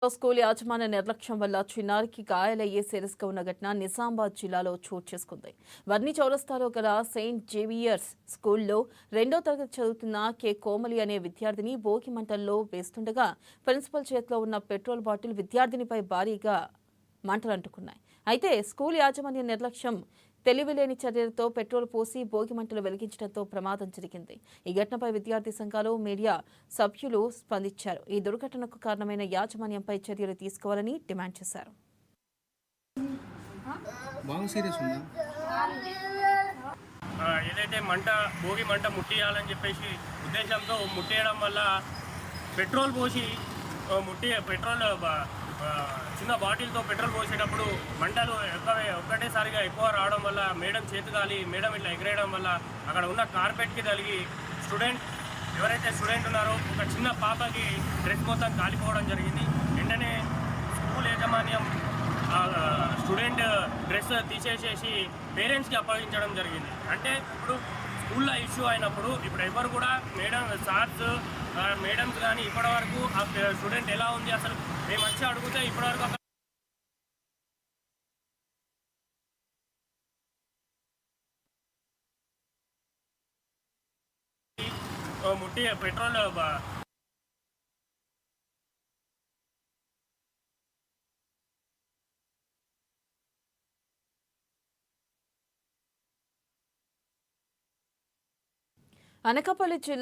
School యాజమాన్య నిర్లక్ష్యం వల్ల చిన్నారికి గాయాలయ్యే సీరియస్గా ఉన్న ఘటన నిజామాబాద్ జిల్లాలో చోటు చేసుకుంది. వర్ని చౌరస్తాలో గల సెయింట్ జేవియర్స్ స్కూల్లో 2వ తరగతి చదువుతున్న కె కోమలి అనే విద్యార్థిని భోగి మంటల్లో వేస్తుండగా ప్రిన్సిపల్ చేతిలో ఉన్న పెట్రోల్ బాటిల్ విద్యార్థినిపై భారీగా మంటలు అంటుకున్నాయి. అయితే స్కూల్ యాజమాన్య నిర్లక్ష్యం, తెలివిలేని చర్యలతో పెట్రోల్ పోసి భోగి మంటలు వెలిగించడంతో ప్రమాదం జరిగింది. ఈ ఘటనపై విద్యార్థి సంఘాలు, మీడియా సభ్యులు స్పందించారు. ఈ దుర్ఘటనకు కారణమైన యాజమాన్యంపై చర్యలు తీసుకోవాలని డిమాండ్ చేశారు. ఏదైతే భోగి మంట ముట్టియాలని చెప్పేసి ఉద్దేశంతో ముట్టేయడం వల్ల పెట్రోల్ పోసి పెట్రోల్ చిన్న బాటిల్తో పెట్రోల్ పోసేటప్పుడు మంటలు ఒక్కటేసారిగా ఎక్కువ రావడం వల్ల మేడం చేతుగాలి మేడం ఇట్లా ఎగిరేయడం వల్ల అక్కడ ఉన్న కార్పెట్కి తగిలి ఎవరైతే స్టూడెంట్ ఉన్నారో ఒక చిన్న పాపకి డ్రెస్ మొత్తం కాలిపోవడం జరిగింది. వెంటనే స్కూల్ యాజమాన్యం స్టూడెంట్ డ్రెస్ తీసేసేసి పేరెంట్స్కి అప్పగించడం జరిగింది. అంటే ఇప్పుడు స్కూల్లో ఇష్యూ అయినప్పుడు ఇప్పుడు ఎవరు కూడా మేడమ్స్ కానీ ఇప్పటివరకు ఆ స్టూడెంట్ ఎలా ఉంది అసలు మేము వచ్చి అడిగితే ఇప్పటివరకు ముట్టి పెట్రోల్ అనకాపల్లి జిల్లా